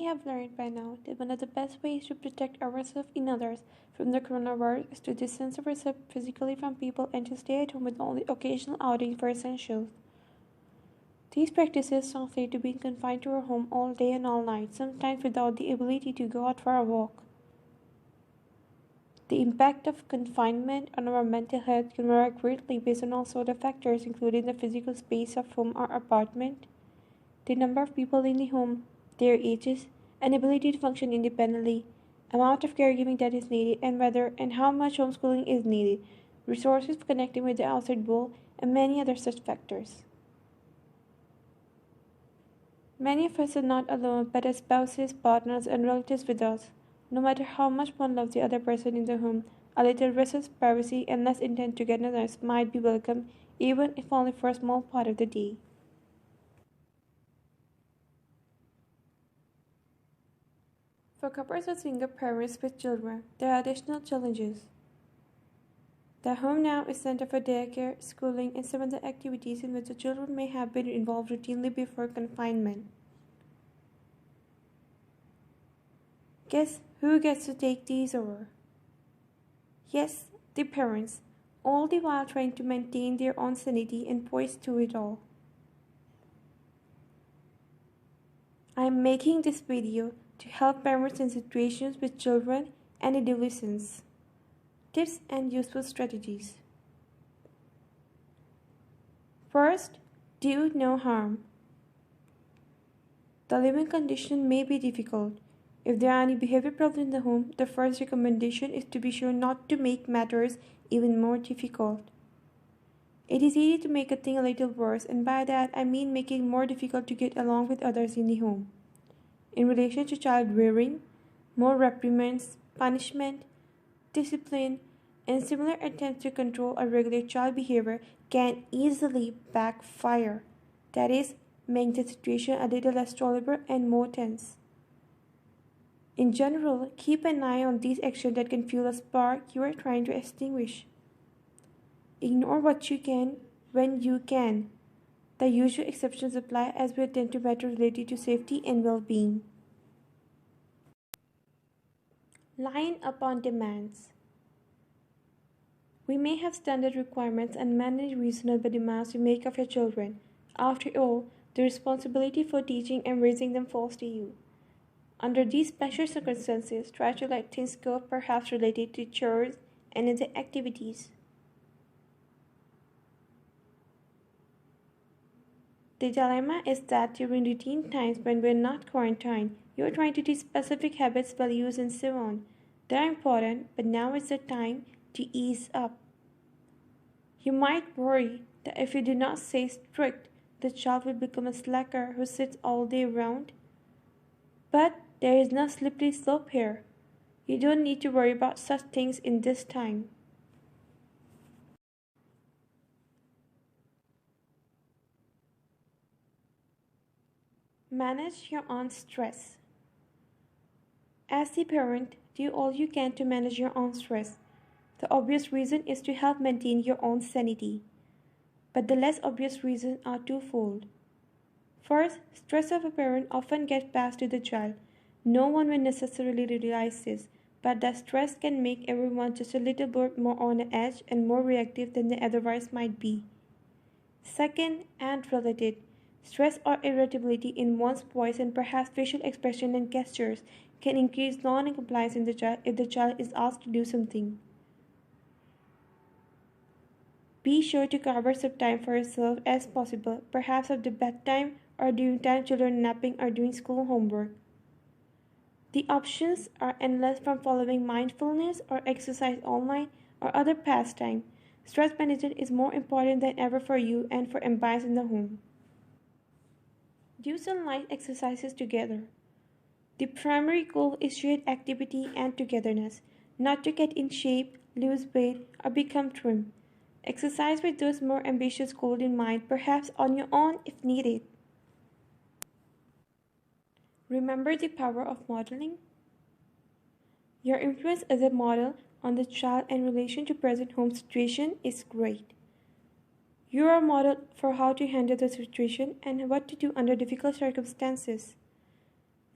We have learned by now that one of the best ways to protect ourselves and others from the coronavirus is to distance ourselves physically from people and to stay at home with only occasional outings for essentials. These practices translate to being confined to our home all day and all night, sometimes without the ability to go out for a walk. The impact of confinement on our mental health can vary greatly based on all sorts of factors, including the physical space of home or apartment, the number of people in the home, their ages, and ability to function independently, amount of caregiving that is needed, and whether and how much homeschooling is needed, resources for connecting with the outside world, and many other such factors. Many of us are not alone, but have spouses, partners, and relatives with us. No matter how much one loves the other person in the home, a little versus privacy and less intense togetherness might be welcome, even if only for a small part of the day. For couples or single parents with children, there are additional challenges. The home now is center for daycare, schooling, and some other activities in which the children may have been involved routinely before confinement. Guess who gets to take these over? Yes, the parents, all the while trying to maintain their own sanity and poise through it all. I am making this video to help parents in situations with children and adolescents. Tips and useful strategies. First, do no harm. The living condition may be difficult. If there are any behavior problems in the home, the first recommendation is to be sure not to make matters even more difficult. It is easy to make a thing a little worse, and by that I mean making it more difficult to get along with others in the home. In relation to child rearing, more reprimands, punishment, discipline, and similar attempts to control or regulate child behavior can easily backfire. That is, make the situation a little less tolerable and more tense. In general, keep an eye on these actions that can fuel a spark you are trying to extinguish. Ignore what you can when you can. The usual exceptions apply as we attend to matters related to safety and well-being. Line upon demands. We may have standard requirements and many reasonable demands you make of your children. After all, the responsibility for teaching and raising them falls to you. Under these special circumstances, try to let things go, perhaps related to chores and other activities. The dilemma is that during routine times when we're not quarantined, you are trying to teach specific habits, values, and so on. They're important, but now is the time to ease up. You might worry that if you do not stay strict, the child will become a slacker who sits all day around. But there is no slippery slope here. You don't need to worry about such things in this time. Manage your own stress. As the parent, do all you can to manage your own stress. The obvious reason is to help maintain your own sanity. But the less obvious reasons are twofold. First, stress of a parent often gets passed to the child. No one will necessarily realize this, but that stress can make everyone just a little bit more on the edge and more reactive than they otherwise might be. Second, and related, stress or irritability in one's voice and perhaps facial expression and gestures can increase non-compliance in the child if the child is asked to do something. Be sure to carve out some time for yourself as possible, perhaps at the bedtime or during time children are napping or doing school homework. The options are endless, from following mindfulness or exercise online or other pastime. Stress management is more important than ever for you and for empires in the home. Do some light exercises together. The primary goal is shared activity and togetherness, not to get in shape, lose weight, or become trim. Exercise with those more ambitious goals in mind, perhaps on your own if needed. Remember the power of modeling? Your influence as a model on the child in relation to present home situation is great. You are a model for how to handle the situation and what to do under difficult circumstances.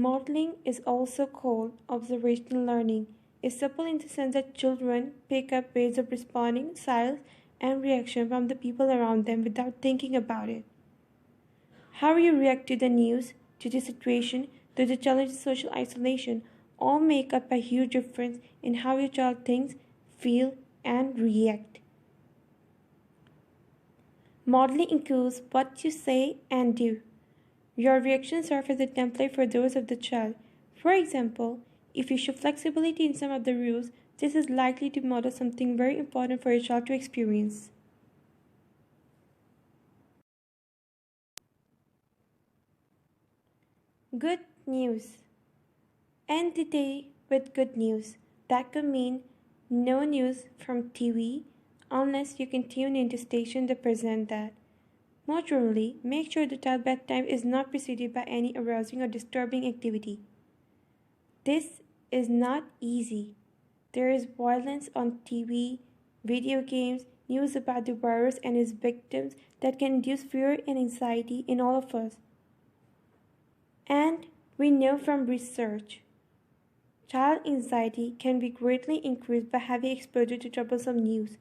Modeling is also called observational learning. It's simple in the sense that children pick up ways of responding, styles, and reaction from the people around them without thinking about it. How you react to the news, to the situation, to the challenge of social isolation, all make up a huge difference in how your child thinks, feels, and react. Modeling includes what you say and do. Your reactions serve as a template for those of the child. For example, if you show flexibility in some of the rules, this is likely to model something very important for your child to experience. Good news. End the day with good news. That could mean no news from TV unless you can tune into stations that present that. More generally, make sure the child bedtime is not preceded by any arousing or disturbing activity. This is not easy. There is violence on TV, video games, news about the virus and its victims that can induce fear and anxiety in all of us. And we know from research, child anxiety can be greatly increased by heavy exposure to troublesome news.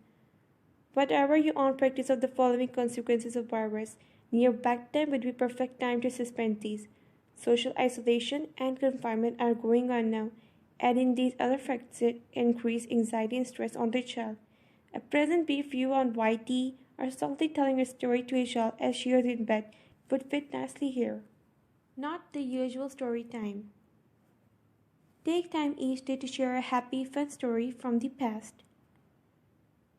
Whatever your own practice of the following consequences of virus, near bedtime would be perfect time to suspend these. Social isolation and confinement are going on now. Adding these other factors increase anxiety and stress on the child. A present brief view on YT or softly telling a story to a child as she is in bed would fit nicely here. Not the usual story time. Take time each day to share a happy, fun story from the past.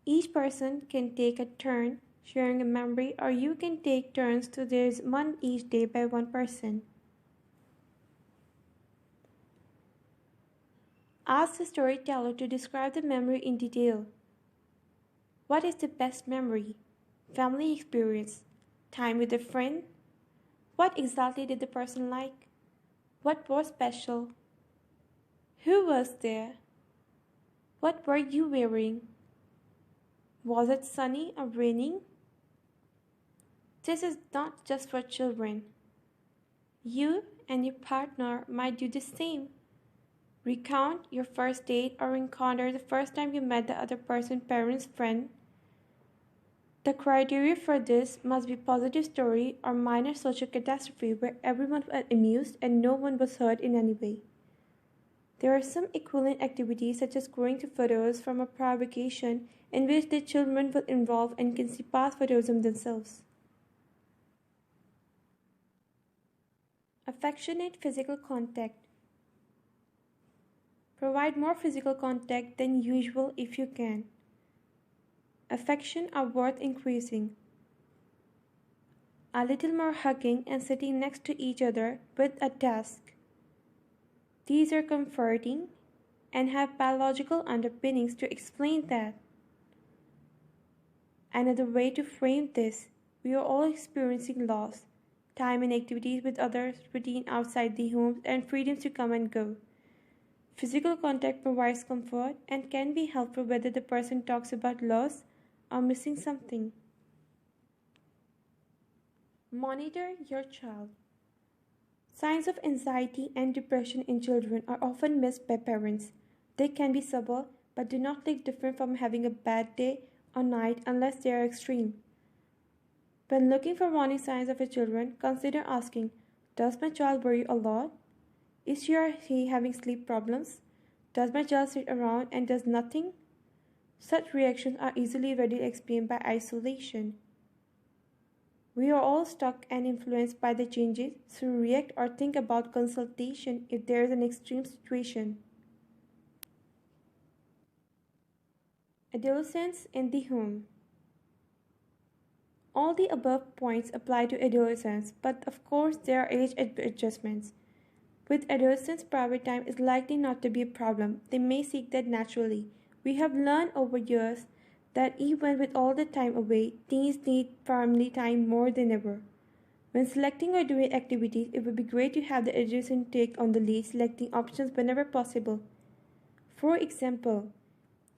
Each person can take a turn sharing a memory, or you can take turns so there's one each day by one person. Ask the storyteller to describe the memory in detail. What is the best memory? Family experience? Time with a friend? What exactly did the person like? What was special? Who was there? What were you wearing? Was it sunny or raining? This is not just for children. You and your partner might do the same. Recount your first date or encounter the first time you met the other person's parents' friend. The criteria for this must be positive story or minor social catastrophe where everyone was amused and no one was hurt in any way. There are some equivalent activities such as going to photos from a prior vacation in which the children will involve and can see past photos of themselves. Affectionate physical contact. Provide more physical contact than usual if you can. Affection are worth increasing. A little more hugging and sitting next to each other with a desk. These are comforting and have biological underpinnings to explain that. Another way to frame this, we are all experiencing loss, time and activities with others, routine outside the home, and freedoms to come and go. Physical contact provides comfort and can be helpful whether the person talks about loss or missing something. Monitor your child. Signs of anxiety and depression in children are often missed by parents. They can be subtle but do not look different from having a bad day or night unless they are extreme. When looking for warning signs of your children, consider asking, does my child worry a lot? Is she or he having sleep problems? Does my child sit around and does nothing? Such reactions are easily readily explained by isolation. We are all stuck and influenced by the changes, so react or think about consultation if there is an extreme situation. Adolescents in the home. All the above points apply to adolescents, but of course there are age adjustments. With adolescents, private time is likely not to be a problem. They may seek that naturally. We have learned over years that even with all the time away, teens need family time more than ever. When selecting or doing activities, it would be great to have the adolescent take on the lead, selecting options whenever possible. For example,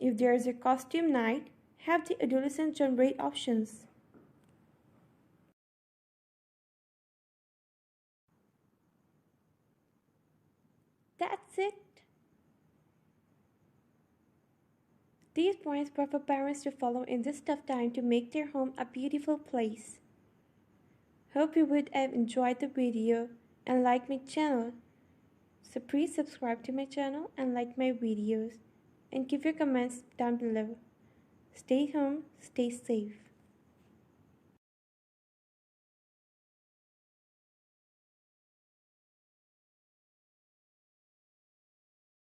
if there is a costume night, have the adolescent generate options. that's it. These points were for parents to follow in this tough time to make their home a beautiful place. Hope you would have enjoyed the video and like my channel. So please subscribe to my channel and like my videos and give your comments down below. Stay home, stay safe.